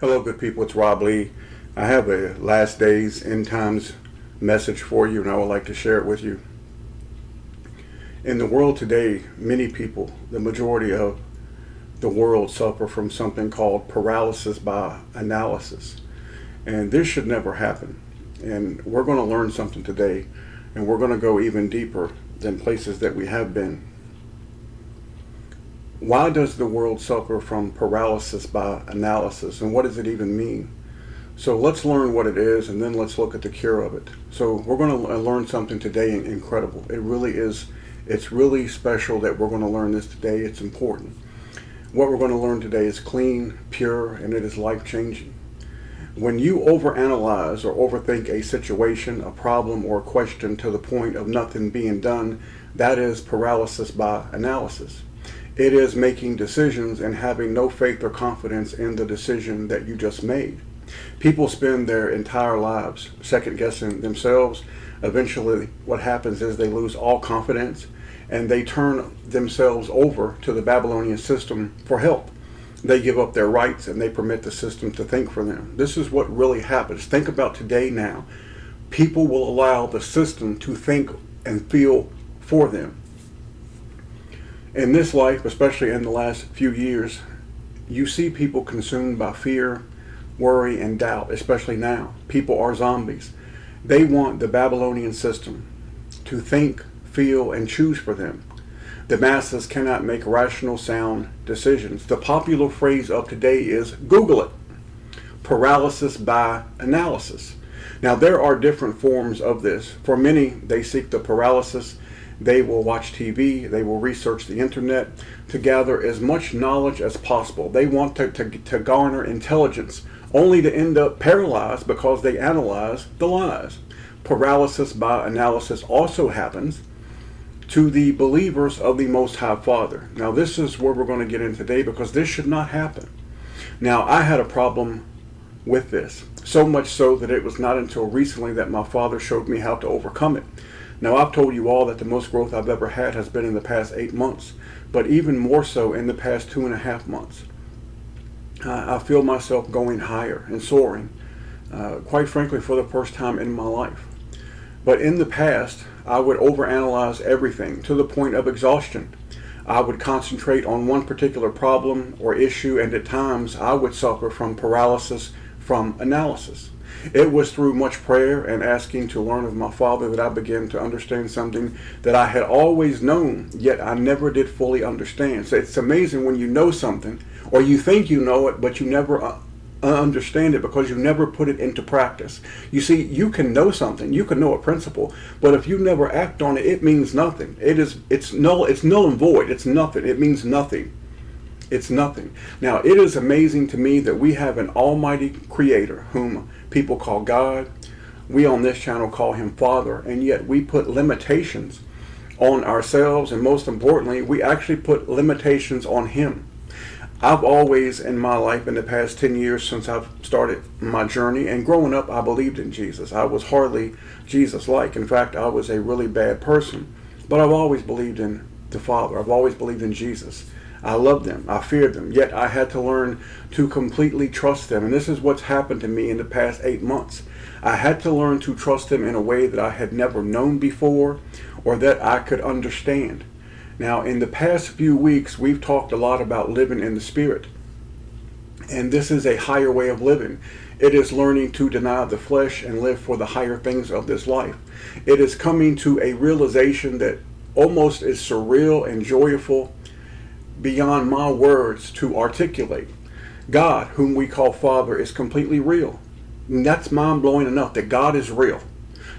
Hello, good people. It's Rob Lee. I have a last days, end times message for you, and I would like to share it with you. In the world today, many people, the majority of the world, suffer from something called paralysis by analysis. And this should never happen. And we're going to learn something today, and we're going to go even deeper than places that we have been. Why does the world suffer from paralysis by analysis, and what does it even mean? So let's learn what it is, and then let's look at the cure of it. So we're going to learn something today incredible. It really is. It's really special that we're going to learn this today. It's important. What we're going to learn today is clean, pure, and it is life-changing. When you overanalyze or overthink a situation, a problem, or a question to the point of nothing being done, that is paralysis by analysis. It is making decisions and having no faith or confidence in the decision that you just made. People spend their entire lives second-guessing themselves. Eventually, what happens is they lose all confidence and they turn themselves over to the Babylonian system for help. They give up their rights and they permit the system to think for them. This is what really happens. Think about today now. People will allow the system to think and feel for them. In this life, especially in the last few years, you see people consumed by fear, worry, and doubt, especially now. People are zombies. They want the Babylonian system to think, feel, and choose for them. The masses cannot make rational, sound decisions. The popular phrase of today is Google it. Paralysis by analysis. Now, there are different forms of this. For many, they seek the paralysis. They will watch TV, they will research the internet to gather as much knowledge as possible. They want to garner intelligence, only to end up paralyzed because they analyze the lies. Paralysis by analysis also happens to the believers of the Most High Father. Now this is where we're going to get in today, because this should not happen. Now I had a problem with this, so much so that it was not until recently that my father showed me how to overcome it. Now, I've told you all that the most growth I've ever had has been in the past 8 months, but even more so in the past 2.5 months. I feel myself going higher and soaring, quite frankly, for the first time in my life. But in the past, I would overanalyze everything to the point of exhaustion. I would concentrate on one particular problem or issue, and at times I would suffer from paralysis from analysis. It was through much prayer and asking to learn of my Father that I began to understand something that I had always known, yet I never did fully understand. So it's amazing when you know something, or you think you know it, but you never understand it because you never put it into practice. You see, you can know something, you can know a principle, but if you never act on it, it means nothing. It's null and void. It's nothing. It means nothing. It's nothing. Now, it is amazing to me that we have an almighty creator whom people call God. We on this channel call him Father, and yet we put limitations on ourselves, and most importantly, we actually put limitations on him. I've always in my life, in the past 10 years since I've started my journey, and growing up, I believed in Jesus. I was hardly Jesus-like. In fact, I was a really bad person. But I've always believed in the Father. I've always believed in Jesus. I loved them. I feared them. Yet I had to learn to completely trust them. And this is what's happened to me in the past 8 months. I had to learn to trust them in a way that I had never known before, or that I could understand. Now, in the past few weeks, we've talked a lot about living in the Spirit. And this is a higher way of living. It is learning to deny the flesh and live for the higher things of this life. It is coming to a realization that almost is surreal and joyful, beyond my words to articulate. God, whom we call Father, is completely real. And that's mind-blowing enough that God is real.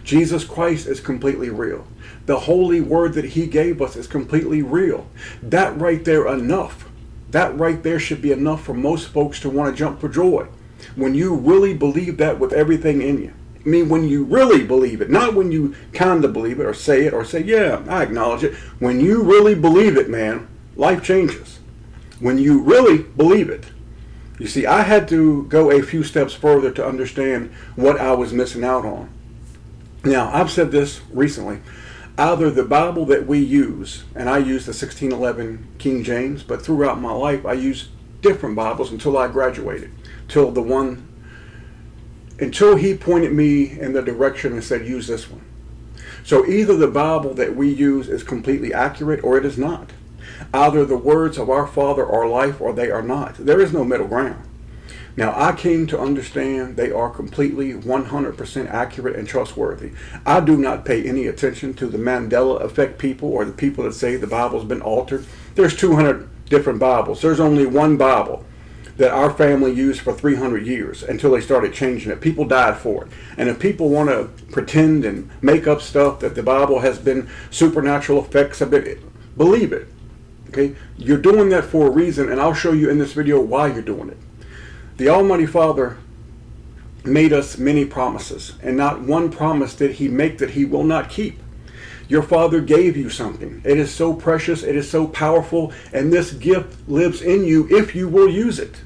Jesus Christ is completely real. The holy word that he gave us is completely real. That right there enough. That right there should be enough for most folks to want to jump for joy. When you really believe that with everything in you. I mean, when you really believe it, not when you kind of believe it or say, yeah, I acknowledge it. When you really believe it, man, life changes. When you really believe it. You see, I had to go a few steps further to understand what I was missing out on. Now, I've said this recently. Either the Bible that we use, and I use the 1611 King James, but throughout my life I used different Bibles until I graduated until he pointed me in the direction and said, use this one. So either the Bible that we use is completely accurate or it is not. Either the words of our Father are life or they are not. There is no middle ground. Now, I came to understand they are completely 100% accurate and trustworthy. I do not pay any attention to the Mandela effect people or the people that say the Bible's been altered. There's 200 different Bibles. There's only one Bible that our family used for 300 years until they started changing it. People died for it. And if people want to pretend and make up stuff that the Bible has been supernatural effects of it, believe it. Okay? You're doing that for a reason, and I'll show you in this video why you're doing it. The Almighty Father made us many promises, and not one promise did he make that he will not keep. Your Father gave you something. It is so precious, it is so powerful, and this gift lives in you if you will use it.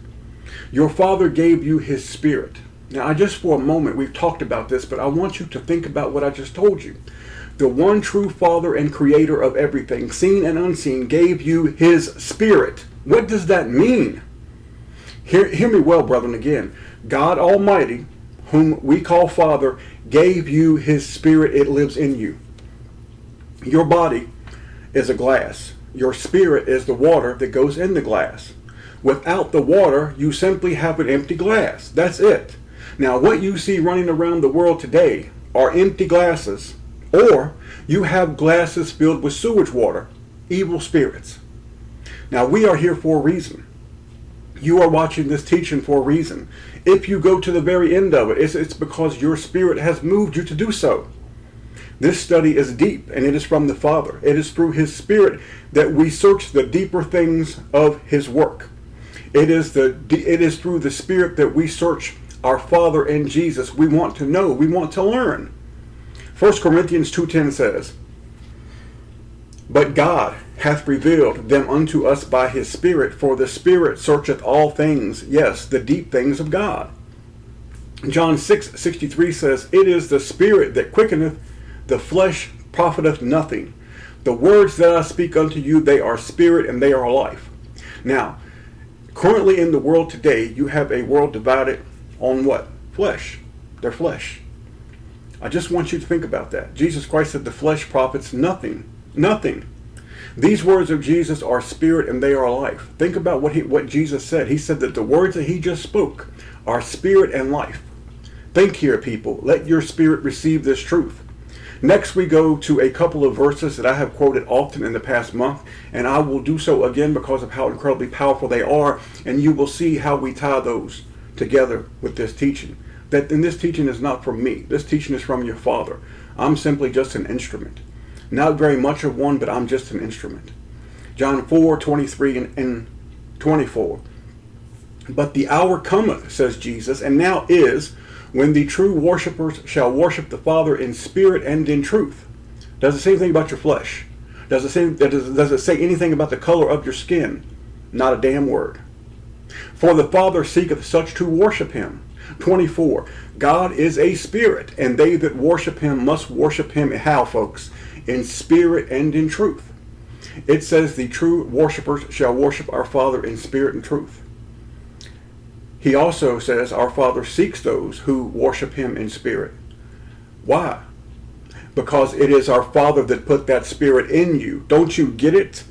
Your Father gave you his Spirit. Now, just for a moment, we've talked about this, but I want you to think about what I just told you. The one true Father and Creator of everything, seen and unseen, gave you his Spirit. What does that mean? Hear me well, brethren, again. God Almighty, whom we call Father, gave you his Spirit. It lives in you. Your body is a glass. Your spirit is the water that goes in the glass. Without the water, you simply have an empty glass. That's it. Now, what you see running around the world today are empty glasses, or you have glasses filled with sewage water, evil spirits. Now, we are here for a reason. You are watching this teaching for a reason. If you go to the very end of it, it's because your spirit has moved you to do so. This study is deep, and it is from the Father. It is through his Spirit that we search the deeper things of his work. It is through the Spirit that we search our Father and Jesus. We want to know. We want to learn. 1 Corinthians 2:10 says, "But God hath revealed them unto us by his Spirit, for the Spirit searcheth all things, yes, the deep things of God." John 6:63 says, "It is the Spirit that quickeneth, the flesh profiteth nothing. The words that I speak unto you, they are spirit and they are life." Now, currently in the world today, you have a world divided on what? Flesh. Their flesh. I just want you to think about that. Jesus Christ said the flesh profits nothing. Nothing. These words of Jesus are spirit and they are life. Think about what Jesus said. He said that the words that he just spoke are spirit and life. Think here, people. Let your spirit receive this truth. Next, we go to a couple of verses that I have quoted often in the past month, and I will do so again because of how incredibly powerful they are, and you will see how we tie those together with this teaching. That this teaching is not from me. This teaching is from your Father. I'm simply just an instrument. Not very much of one, but I'm just an instrument. John 4:23 and 24. "But the hour cometh, says Jesus, and now is, when the true worshipers shall worship the Father in spirit and in truth." Does it say anything about your flesh? Does it say anything about the color of your skin? Not a damn word. "For the Father seeketh such to worship him." 24. "God is a spirit, and they that worship him must worship him," how, folks? "In spirit and in truth." It says the true worshipers shall worship our Father in spirit and truth. He also says our Father seeks those who worship him in spirit. Why? Because it is our Father that put that spirit in you. Don't you get it?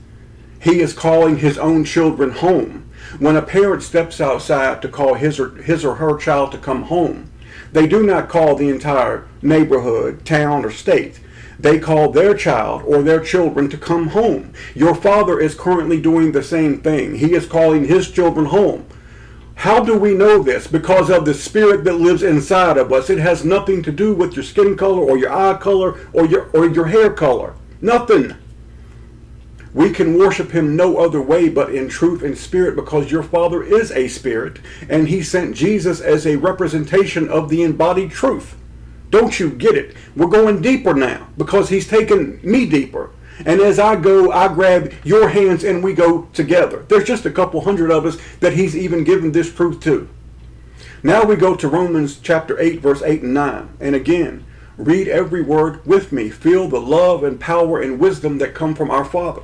He is calling his own children home. When a parent steps outside to call his or her child to come home, they do not call the entire neighborhood, town, or state. They call their child or their children to come home. Your Father is currently doing the same thing. He is calling his children home. How do we know this? Because of the spirit that lives inside of us. It has nothing to do with your skin color or your eye color or your hair color. Nothing. We can worship him no other way but in truth and spirit, because your Father is a spirit, and he sent Jesus as a representation of the embodied truth. Don't you get it? We're going deeper now because he's taken me deeper. And as I go, I grab your hands and we go together. There's just a couple hundred of us that he's even given this truth to. Now we go to Romans chapter 8, verse 8 and 9. And again, read every word with me. Feel the love and power and wisdom that come from our Father.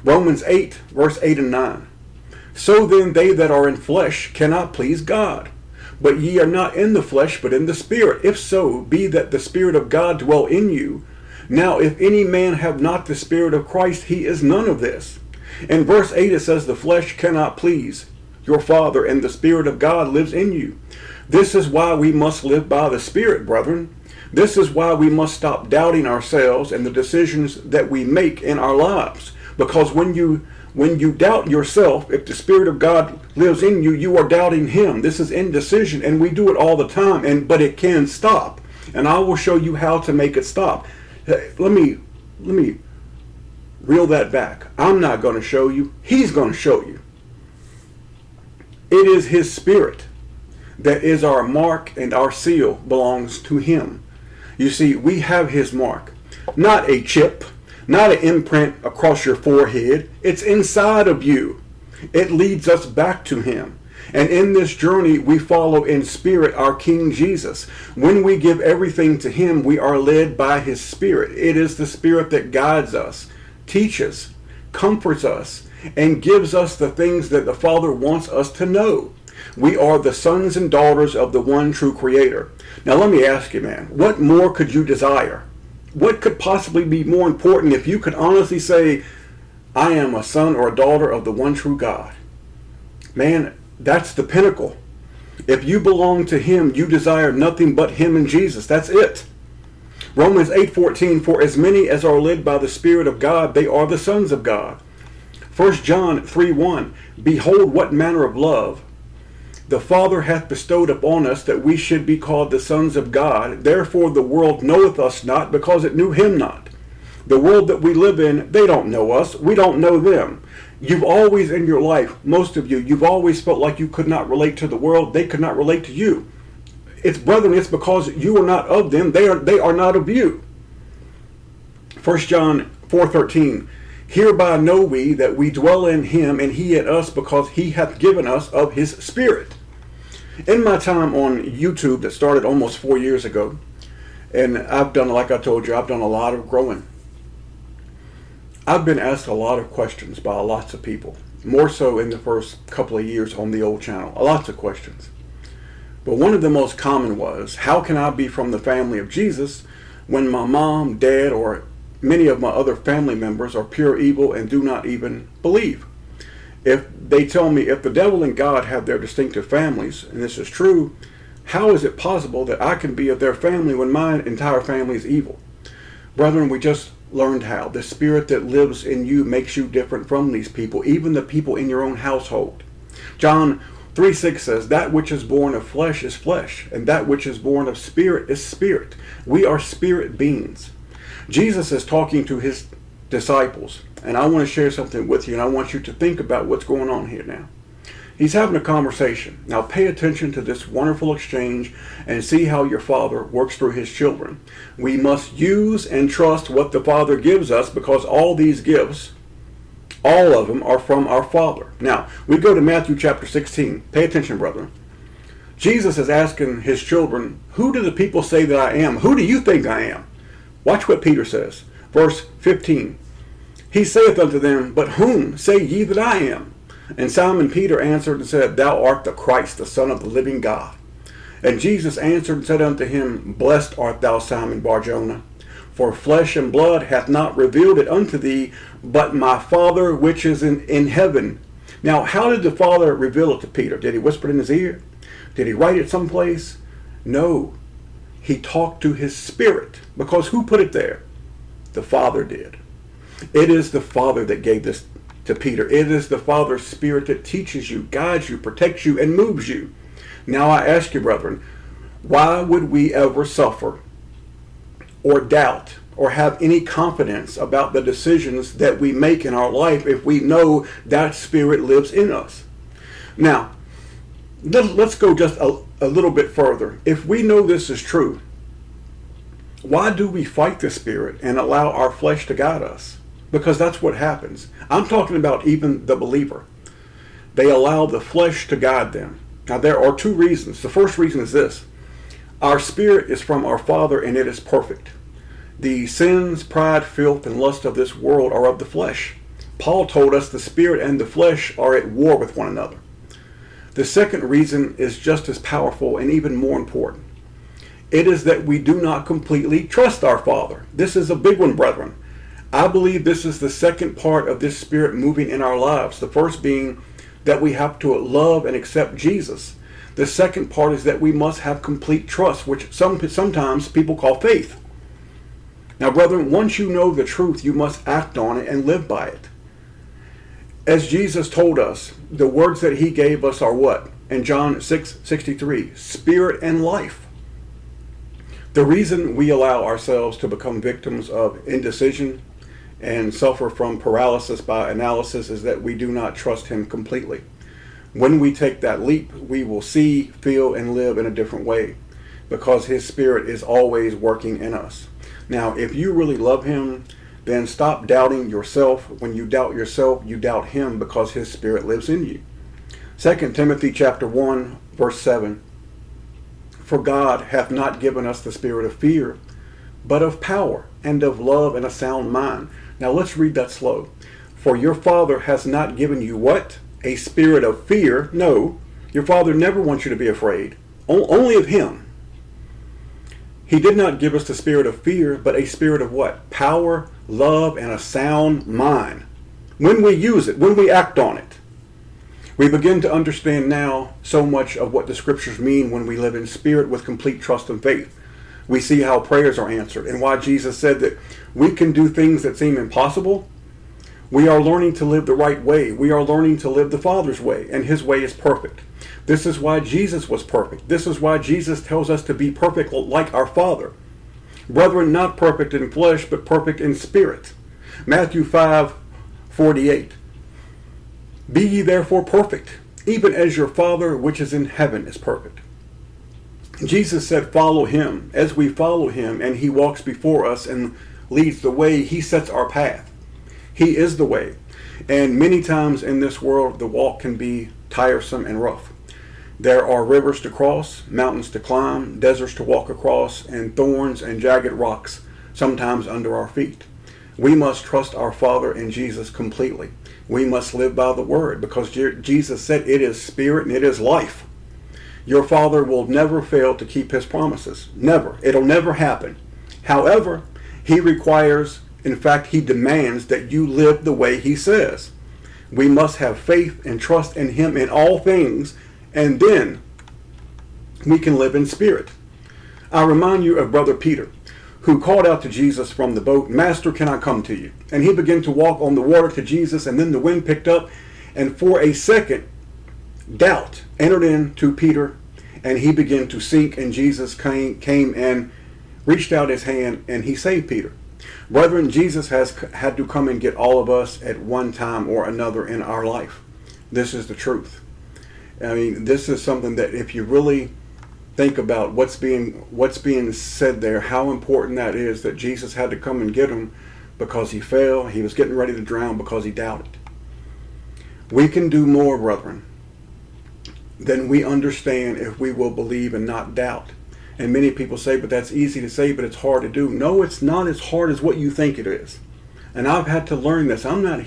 Romans 8, verse 8 and 9. So then they that are in flesh cannot please God. But ye are not in the flesh, but in the Spirit. If so, be that the Spirit of God dwell in you. Now if any man have not the Spirit of Christ, he is none of this. In verse 8 it says, the flesh cannot please your Father, and the Spirit of God lives in you. This is why we must live by the Spirit, brethren. This is why we must stop doubting ourselves and the decisions that we make in our lives. Because when you doubt yourself, if the Spirit of God lives in you, you are doubting Him. This is indecision, and we do it all the time, but it can stop. And I will show you how to make it stop. Let me reel that back. I'm not going to show you. He's going to show you. It is His Spirit that is our mark, and our seal belongs to Him. You see, we have His mark. Not a chip, not an imprint across your forehead. It's inside of you. It leads us back to Him. And in this journey, we follow in spirit our King Jesus. When we give everything to Him, we are led by His Spirit. It is the Spirit that guides us, teaches, comforts us, and gives us the things that the Father wants us to know. We are the sons and daughters of the one true Creator. Now let me ask you, man, what more could you desire? What could possibly be more important if you could honestly say, I am a son or a daughter of the one true God? Man, that's the pinnacle. If you belong to Him, you desire nothing but Him and Jesus. That's it. Romans 8:14, for as many as are led by the Spirit of God, they are the sons of God. 1 John 3:1, behold what manner of love the Father hath bestowed upon us, that we should be called the sons of God. Therefore the world knoweth us not, because it knew Him not. The world that we live in, they don't know us. We don't know them. You've always in your life, most of you, you've always felt like you could not relate to the world. They could not relate to you. Brethren, it's because you are not of them. They are not of you. 1 John 4:13, hereby know we that we dwell in Him, and He in us, because He hath given us of His Spirit. In my time on YouTube that started almost 4 years ago, and I've done, like I told you, I've done a lot of growing. I've been asked a lot of questions by lots of people, more so in the first couple of years on the old channel, lots of questions. But one of the most common was, how can I be from the family of Jesus when my mom, dad, or many of my other family members are pure evil and do not even believe? If they tell me if the devil and God have their distinctive families, and this is true, how is it possible that I can be of their family when my entire family is evil? Brethren, we just learned how. The Spirit that lives in you makes you different from these people, even the people in your own household. John 3:6 says, that which is born of flesh is flesh, and that which is born of spirit is spirit. We are spirit beings. Jesus is talking to His disciples, and I want to share something with you, and I want you to think about what's going on here now. He's having a conversation. Now pay attention to this wonderful exchange and see how your Father works through His children. We must use and trust what the Father gives us, because all these gifts, all of them, are from our Father. Now, we go to Matthew chapter 16. Pay attention, brethren. Jesus is asking His children, who do the people say that I am? Who do you think I am? Watch what Peter says. Verse 15. He saith unto them, but whom say ye that I am? And Simon Peter answered and said, thou art the Christ, the Son of the living God. And Jesus answered and said unto him, blessed art thou, Simon Bar-Jonah, for flesh and blood hath not revealed it unto thee, but my Father which is in heaven. Now, how did the Father reveal it to Peter? Did He whisper it in his ear? Did He write it someplace? No. He talked to His Spirit, because who put it there? The Father did. It is the Father that gave this to Peter. It is the Father's Spirit that teaches you, guides you, protects you, and moves you. Now I ask you, brethren, why would we ever suffer or doubt or have any confidence about the decisions that we make in our life if we know that Spirit lives in us? Now, let's go just a little bit further. If we know this is true, why do we fight the Spirit and allow our flesh to guide us? Because that's what happens. I'm talking about even the believer. They allow the flesh to guide them. Now, there are two reasons. The first reason is this. Our spirit is from our Father, and it is perfect. The sins, pride, filth, and lust of this world are of the flesh. Paul told us the spirit and the flesh are at war with one another. The second reason is just as powerful and even more important. It is that we do not completely trust our Father. This is a big one, brethren. I believe this is the second part of this spirit moving in our lives. The first being that we have to love and accept Jesus. The second part is that we must have complete trust, which sometimes people call faith. Now, brethren, once you know the truth, you must act on it and live by it. As Jesus told us, the words that he gave us are what? In John 6:63, spirit and life. The reason we allow ourselves to become victims of indecision and suffer from paralysis by analysis is that we do not trust him completely. When we take that leap, we will see, feel, and live in a different way because his spirit is always working in us. Now, if you really love him, then stop doubting yourself. When you doubt yourself, you doubt him because his spirit lives in you. 2 Timothy chapter 1, verse 7. For God hath not given us the spirit of fear, but of power and of love and a sound mind. Now let's read that slow. For your Father has not given you what? A spirit of fear. No, your Father never wants you to be afraid. Only of him. He did not give us the spirit of fear, but a spirit of what? Power, love, and a sound mind. When we use it, when we act on it, we begin to understand now so much of what the scriptures mean when we live in spirit with complete trust and faith. We see how prayers are answered and why Jesus said that we can do things that seem impossible. We are learning to live the right way. We are learning to live the Father's way, and his way is perfect. This is why Jesus was perfect. This is why Jesus tells us to be perfect like our Father. Brethren, not perfect in flesh, but perfect in spirit. Matthew 5:48. Be ye therefore perfect, even as your Father which is in heaven is perfect. Jesus said, follow him. As we follow him and he walks before us and leads the way, he sets our path. He is the way. And many times in this world, the walk can be tiresome and rough. There are rivers to cross, mountains to climb, deserts to walk across, and thorns and jagged rocks sometimes under our feet. We must trust our Father and Jesus completely. We must live by the word because Jesus said it is spirit and it is life. Your Father will never fail to keep his promises. Never. It'll never happen. However, he requires, in fact, he demands that you live the way he says. We must have faith and trust in him in all things, and then we can live in spirit. I remind you of Brother Peter, who called out to Jesus from the boat, Master, can I come to you? And he began to walk on the water to Jesus, and then the wind picked up, and for a second, doubt entered into Peter, and he began to sink, and Jesus came and reached out his hand, and he saved Peter. Brethren, Jesus has had to come and get all of us at one time or another in our life. This is the truth. I mean, this is something that if you really think about what's being said there, how important that is, that Jesus had to come and get him because he fell. He was getting ready to drown because he doubted. We can do more, brethren, than we understand if we will believe and not doubt. And many people say, but that's easy to say, but it's hard to do. No, it's not as hard as what you think it is. And I've had to learn this. I'm not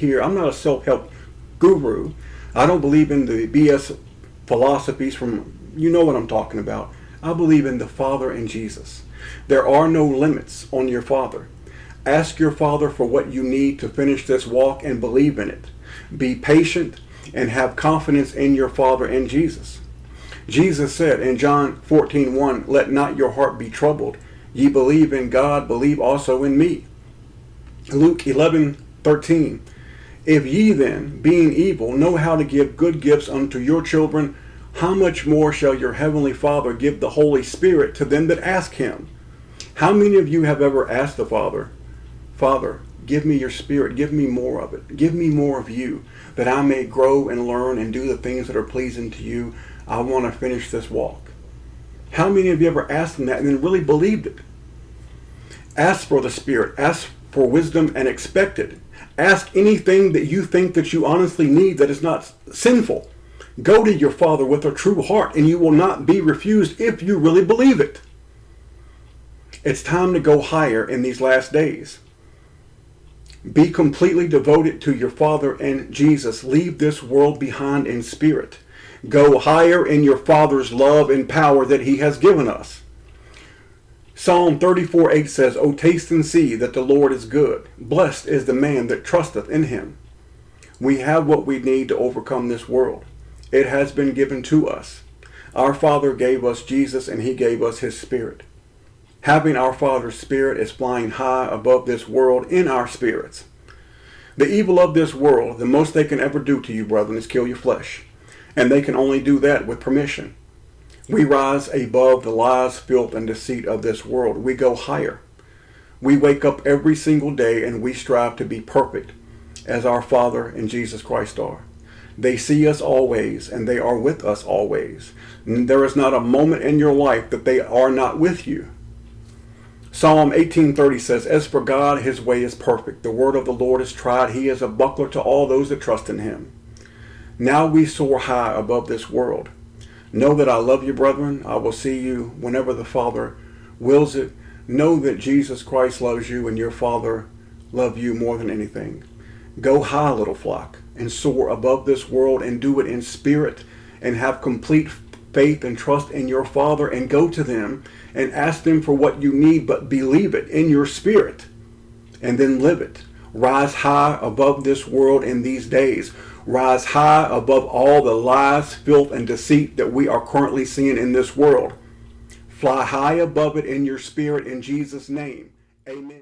a self-help guru. I don't believe in the BS philosophies from, you know what I'm talking about. I believe in the Father and Jesus. There are no limits on your Father. Ask your Father for what you need to finish this walk and believe in it. Be patient and have confidence in your Father and Jesus. Jesus said in John 14:1, let not your heart be troubled. Ye believe in God, believe also in me. Luke 11:13, if ye then, being evil, know how to give good gifts unto your children, how much more shall your heavenly Father give the Holy Spirit to them that ask him? How many of you have ever asked the Father, Father, give me your Spirit, give me more of it, give me more of you, that I may grow and learn and do the things that are pleasing to you. I want to finish this walk. How many of you ever asked him that and then really believed it? Ask for the Spirit, ask for wisdom and expect it. Ask anything that you think that you honestly need that is not sinful. Go to your Father with a true heart and you will not be refused if you really believe it. It's time to go higher in these last days. Be completely devoted to your Father and Jesus. Leave this world behind in spirit. Go higher in your Father's love and power that he has given us. Psalm 34:8 says, O taste and see that the Lord is good. Blessed is the man that trusteth in him. We have what we need to overcome this world. It has been given to us. Our Father gave us Jesus, and he gave us his Spirit. Having our Father's Spirit is flying high above this world in our spirits. The evil of this world, the most they can ever do to you, brethren, is kill your flesh. And they can only do that with permission. We rise above the lies, filth, and deceit of this world. We go higher. We wake up every single day and we strive to be perfect as our Father and Jesus Christ are. They see us always and they are with us always. There is not a moment in your life that they are not with you. Psalm 18:30 says, As for God, his way is perfect. The word of the Lord is tried. He is a buckler to all those that trust in him. Now we soar high above this world. Know that I love you, brethren. I will see you whenever the Father wills it. Know that Jesus Christ loves you and your Father loves you more than anything. Go high, little flock, and soar above this world and do it in spirit and have complete faith and trust in your Father, and go to them and ask them for what you need, but believe it in your spirit and then live it. Rise high above this world in these days. Rise high above all the lies, filth, and deceit that we are currently seeing in this world. Fly high above it in your spirit in Jesus' name. Amen.